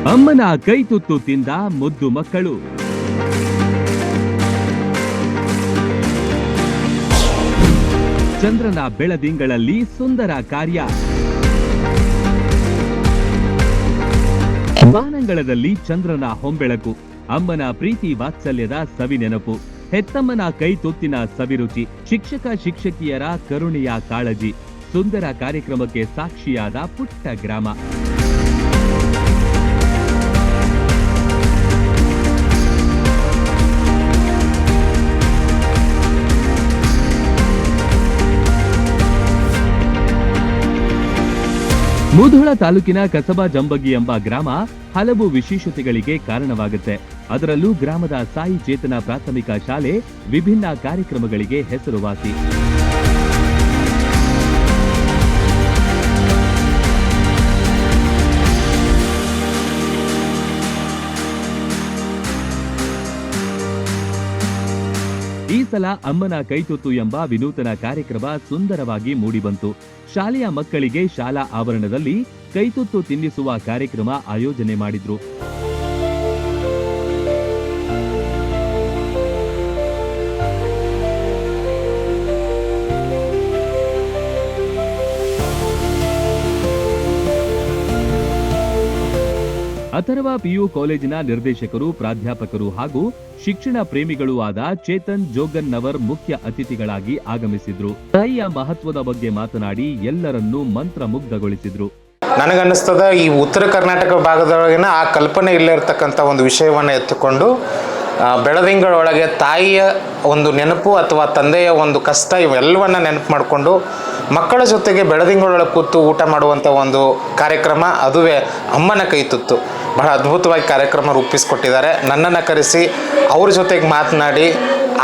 ಅಮ್ಮನ ಕೈ ತುತ್ತು ತಿಂದ ಮುದ್ದು ಮಕ್ಕಳು. ಚಂದ್ರನ ಬೆಳದಿಂಗಳಲ್ಲಿ ಸುಂದರ ಕಾರ್ಯ. ಬಾನಂಗಳದಲ್ಲಿ ಚಂದ್ರನ ಹೊಂಬೆಳಕು. ಅಮ್ಮನ ಪ್ರೀತಿ ವಾತ್ಸಲ್ಯದ ಸವಿನೆನಪು. ಹೆತ್ತಮ್ಮನ ಕೈ ತುತ್ತಿನ ಸವಿರುಚಿ. ಶಿಕ್ಷಕ ಶಿಕ್ಷಕಿಯರ ಕರುಣೆಯ ಕಾಳಜಿ. ಸುಂದರ ಕಾರ್ಯಕ್ರಮಕ್ಕೆ ಸಾಕ್ಷಿಯಾದ ಪುಟ್ಟ ಗ್ರಾಮ. ಮುಧೋಳ ತಾಲೂಕಿನ ಕಸಬಾ ಜಂಬಗಿ ಎಂಬ ಗ್ರಾಮ ಹಲವು ವಿಶೇಷತೆಗಳಿಗೆ ಕಾರಣವಾಗುತ್ತೆ. ಅದರಲ್ಲೂ ಗ್ರಾಮದ ಸಾಯಿ ಚೇತನ ಪ್ರಾಥಮಿಕ ಶಾಲೆ ವಿಭಿನ್ನ ಕಾರ್ಯಕ್ರಮಗಳಿಗೆ ಹೆಸರುವಾಸಿ. ಈ ಸಲ ಅಮ್ಮನ ಕೈತುತ್ತು ಎಂಬ ವಿನೂತನ ಕಾರ್ಯಕ್ರಮ ಸುಂದರವಾಗಿ ಮೂಡಿಬಂತು. ಶಾಲೆಯ ಮಕ್ಕಳಿಗೆ ಶಾಲಾ ಆವರಣದಲ್ಲಿ ಕೈತುತ್ತು ತಿನ್ನಿಸುವ ಕಾರ್ಯಕ್ರಮ ಆಯೋಜನೆ ಮಾಡಿದ್ರು. ಅಥರ್ವ ಪಿಯು ಕಾಲೇಜಿನ ನಿರ್ದೇಶಕರು, ಪ್ರಾಧ್ಯಾಪಕರು ಹಾಗೂ ಶಿಕ್ಷಣ ಪ್ರೇಮಿಗಳೂ ಆದ ಚೇತನ್ ಜೋಗನ್ನವರ್ ಮುಖ್ಯ ಅತಿಥಿಗಳಾಗಿ ಆಗಮಿಸಿದ್ರು. ತಾಯಿಯ ಮಹತ್ವದ ಬಗ್ಗೆ ಮಾತನಾಡಿ ಎಲ್ಲರನ್ನೂ ಮಂತ್ರಮುಗ್ಧಗೊಳಿಸಿದ್ರು. ನನಗನ್ನಿಸ್ತದ ಈ ಉತ್ತರ ಕರ್ನಾಟಕ ಭಾಗದೊಳಗಿನ ಆ ಕಲ್ಪನೆ ಇಲ್ಲಿರ್ತಕ್ಕಂಥ ಒಂದು ವಿಷಯವನ್ನು ಎತ್ತುಕೊಂಡು ಬೆಳದಿಂಗಳೊಳಗೆ ತಾಯಿಯ ಒಂದು ನೆನಪು ಅಥವಾ ತಂದೆಯ ಒಂದು ಕಷ್ಟ ಇವೆಲ್ಲವನ್ನ ನೆನಪು ಮಾಡಿಕೊಂಡು ಮಕ್ಕಳ ಜೊತೆಗೆ ಬೆಳದಿಂಗಳೊಳಗೆ ಕೂತು ಊಟ ಮಾಡುವಂಥ ಒಂದು ಕಾರ್ಯಕ್ರಮ, ಅದುವೇ ಅಮ್ಮನ ಕೈ ತುತ್ತು. ಬಹಳ ಅದ್ಭುತವಾಗಿ ಕಾರ್ಯಕ್ರಮ ರೂಪಿಸಿಕೊಟ್ಟಿದ್ದಾರೆ. ನನ್ನನ್ನು ಕರೆಸಿ ಅವ್ರ ಜೊತೆಗೆ ಮಾತನಾಡಿ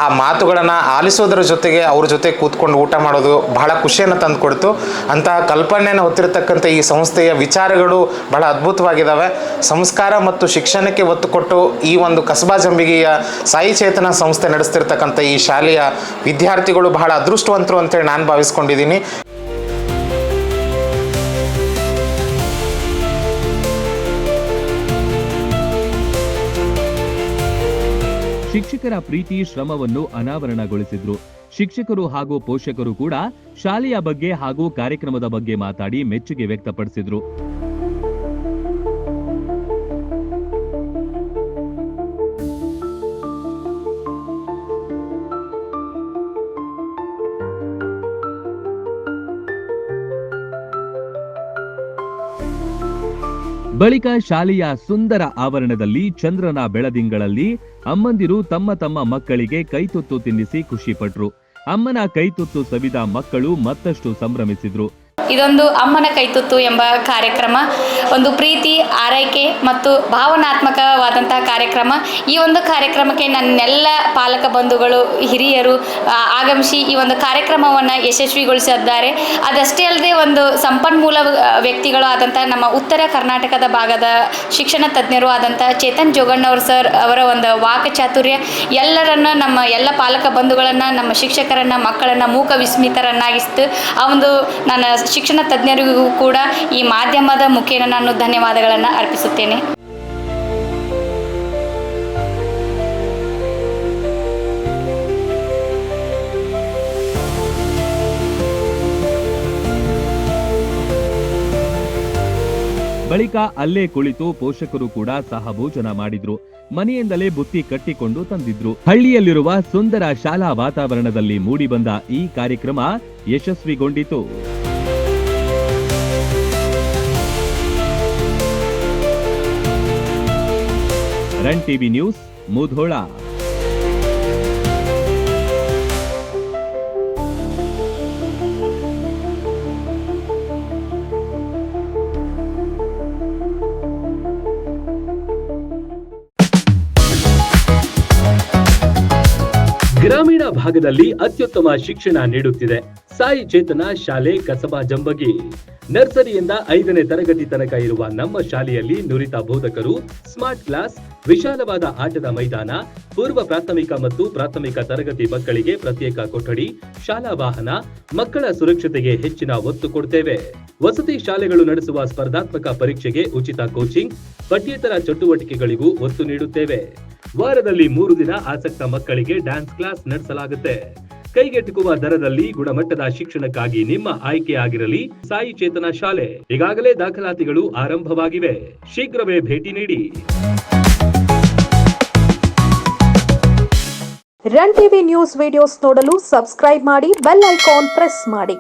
ಆ ಮಾತುಗಳನ್ನು ಆಲಿಸೋದ್ರ ಜೊತೆಗೆ ಅವ್ರ ಜೊತೆ ಕೂತ್ಕೊಂಡು ಊಟ ಮಾಡೋದು ಬಹಳ ಖುಷಿಯನ್ನು ತಂದು ಕೊಡ್ತು. ಅಂತಹ ಕಲ್ಪನೆಯನ್ನು ಹೊತ್ತಿರತಕ್ಕಂಥ ಈ ಸಂಸ್ಥೆಯ ವಿಚಾರಗಳು ಬಹಳ ಅದ್ಭುತವಾಗಿದ್ದಾವೆ. ಸಂಸ್ಕಾರ ಮತ್ತು ಶಿಕ್ಷಣಕ್ಕೆ ಒತ್ತು ಕೊಟ್ಟು ಈ ಒಂದು ಕಸಬಾ ಜಂಬಗಿಯ ಸಾಯಿ ಚೇತನ ಸಂಸ್ಥೆ ನಡೆಸ್ತಿರ್ತಕ್ಕಂಥ ಈ ಶಾಲೆಯ ವಿದ್ಯಾರ್ಥಿಗಳು ಬಹಳ ಅದೃಷ್ಟವಂತರು ಅಂತೇಳಿ ನಾನು ಭಾವಿಸ್ಕೊಂಡಿದ್ದೀನಿ. ಶಿಕ್ಷಕರ ಪ್ರೀತಿ ಶ್ರಮವನ್ನು ಅನಾವರಣಗೊಳಿಸಿದ್ರು. ಶಿಕ್ಷಕರು ಹಾಗೂ ಪೋಷಕರು ಕೂಡ ಶಾಲೆಯ ಬಗ್ಗೆ ಹಾಗೂ ಕಾರ್ಯಕ್ರಮದ ಬಗ್ಗೆ ಮಾತಾಡಿ ಮೆಚ್ಚುಗೆ ವ್ಯಕ್ತಪಡಿಸಿದ್ರು. ಬಳಿಕ ಶಾಲೆಯ ಸುಂದರ ಆವರಣದಲ್ಲಿ ಚಂದ್ರನ ಬೆಳದಿಂಗಳಲ್ಲಿ ಅಮ್ಮಂದಿರು ತಮ್ಮ ತಮ್ಮ ಮಕ್ಕಳಿಗೆ ಕೈತುತ್ತು ತಿನ್ನಿಸಿ ಖುಷಿಪಟ್ರು. ಅಮ್ಮನ ಕೈತುತ್ತು ಸವಿದ ಮಕ್ಕಳು ಮತ್ತಷ್ಟು ಸಂಭ್ರಮಿಸಿದ್ರು. ಇದೊಂದು ಅಮ್ಮನ ಕೈತುತ್ತು ಎಂಬ ಕಾರ್ಯಕ್ರಮ ಒಂದು ಪ್ರೀತಿ, ಆರೈಕೆ ಮತ್ತು ಭಾವನಾತ್ಮಕವಾದಂತಹ ಕಾರ್ಯಕ್ರಮ. ಈ ಒಂದು ಕಾರ್ಯಕ್ರಮಕ್ಕೆ ನನ್ನೆಲ್ಲ ಪಾಲಕ ಬಂಧುಗಳು, ಹಿರಿಯರು ಆಗಮಿಸಿ ಈ ಒಂದು ಕಾರ್ಯಕ್ರಮವನ್ನು ಯಶಸ್ವಿಗೊಳಿಸಿದ್ದಾರೆ. ಅದಷ್ಟೇ ಅಲ್ಲದೆ ಒಂದು ಸಂಪನ್ಮೂಲ ವ್ಯಕ್ತಿಗಳು ಆದಂಥ ನಮ್ಮ ಉತ್ತರ ಕರ್ನಾಟಕದ ಭಾಗದ ಶಿಕ್ಷಣ ತಜ್ಞರು ಆದಂಥ ಚೇತನ್ ಜೋಗಣ್ಣವ್ರ ಸರ್ ಅವರ ಒಂದು ವಾಕ್ಚಾತುರ್ಯ ಎಲ್ಲರನ್ನ, ನಮ್ಮ ಎಲ್ಲ ಪಾಲಕ ಬಂಧುಗಳನ್ನು, ನಮ್ಮ ಶಿಕ್ಷಕರನ್ನು, ಮಕ್ಕಳನ್ನು ಮೂಕ ವಿಸ್ಮಿತರನ್ನಾಗಿಸ್ತು. ಆ ಒಂದು ನನ್ನ ಶಿಕ್ಷಣ ತಜ್ಞರಿಗೂ ಕೂಡ ಈ ಮಾಧ್ಯಮದ ಮುಖೇನ ನಾನು ಧನ್ಯವಾದಗಳನ್ನು ಅರ್ಪಿಸುತ್ತೇನೆ. ಬಳಿಕ ಅಲ್ಲೇ ಕುಳಿತು ಪೋಷಕರು ಕೂಡ ಸಹಭೋಜನ ಮಾಡಿದ್ರು. ಮನೆಯಿಂದಲೇ ಬುತ್ತಿ ಕಟ್ಟಿಕೊಂಡು ತಂದಿದ್ರು. ಹಳ್ಳಿಯಲ್ಲಿರುವ ಸುಂದರ ಶಾಲಾ ವಾತಾವರಣದಲ್ಲಿ ಮೂಡಿಬಂದ ಈ ಕಾರ್ಯಕ್ರಮ ಯಶಸ್ವಿಗೊಂಡಿತು. Run TV news, Mudhol. ಗ್ರಾಮೀಣ ಭಾಗದಲ್ಲಿ ಅತ್ಯುತ್ತಮ ಶಿಕ್ಷಣ ನೀಡುತ್ತಿದೆ ಸಾಯಿ ಚೇತನ ಶಾಲೆ ಕಸಬಾ ಜಂಬಗಿ. ನರ್ಸರಿಯಿಂದ 5ನೇ ತರಗತಿ ತನಕ ಇರುವ ನಮ್ಮ ಶಾಲೆಯಲ್ಲಿ ನುರಿತ ಬೋಧಕರು, ಸ್ಮಾರ್ಟ್ ಕ್ಲಾಸ್, ವಿಶಾಲವಾದ ಆಟದ ಮೈದಾನ, ಪೂರ್ವ ಪ್ರಾಥಮಿಕ ಮತ್ತು ಪ್ರಾಥಮಿಕ ತರಗತಿ ಮಕ್ಕಳಿಗೆ ಪ್ರತ್ಯೇಕ ಕೊಠಡಿ, ಶಾಲಾ ವಾಹನ, ಮಕ್ಕಳ ಸುರಕ್ಷತೆಗೆ ಹೆಚ್ಚಿನ ಒತ್ತು ಕೊಡ್ತೇವೆ. ವಸತಿ ಶಾಲೆಗಳು ನಡೆಸುವ ಸ್ಪರ್ಧಾತ್ಮಕ ಪರೀಕ್ಷೆಗೆ ಉಚಿತ ಕೋಚಿಂಗ್, ಪಠ್ಯೇತರ ಚಟುವಟಿಕೆಗಳಿಗೂ ಒತ್ತು ನೀಡುತ್ತೇವೆ. ವಾರದಲ್ಲಿ 3 ದಿನ ಆಸಕ್ತ ಮಕ್ಕಳಿಗೆ ಡ್ಯಾನ್ಸ್ ಕ್ಲಾಸ್ ನಡೆಸಲಾಗುತ್ತೆ. ಕೈಗೆಟುಕುವ ದರದಲ್ಲಿ ಗುಣಮಟ್ಟದ ಶಿಕ್ಷಣಕ್ಕಾಗಿ ನಿಮ್ಮ ಆಯ್ಕೆಯಾಗಿರಲಿ ಸಾಯಿ ಚೇತನ ಶಾಲೆ. ಈಗಾಗಲೇ ದಾಖಲಾತಿಗಳು ಆರಂಭವಾಗಿವೆ. ಶೀಘ್ರವೇ ಭೇಟಿ ನೀಡಿ. ರನ್ ಟಿವಿ ನ್ಯೂಸ್ ವಿಡಿಯೋಸ್ ನೋಡಲು ಸಬ್ಸ್ಕ್ರೈಬ್ ಮಾಡಿ, ಬೆಲ್ ಐಕಾನ್ ಪ್ರೆಸ್ ಮಾಡಿ.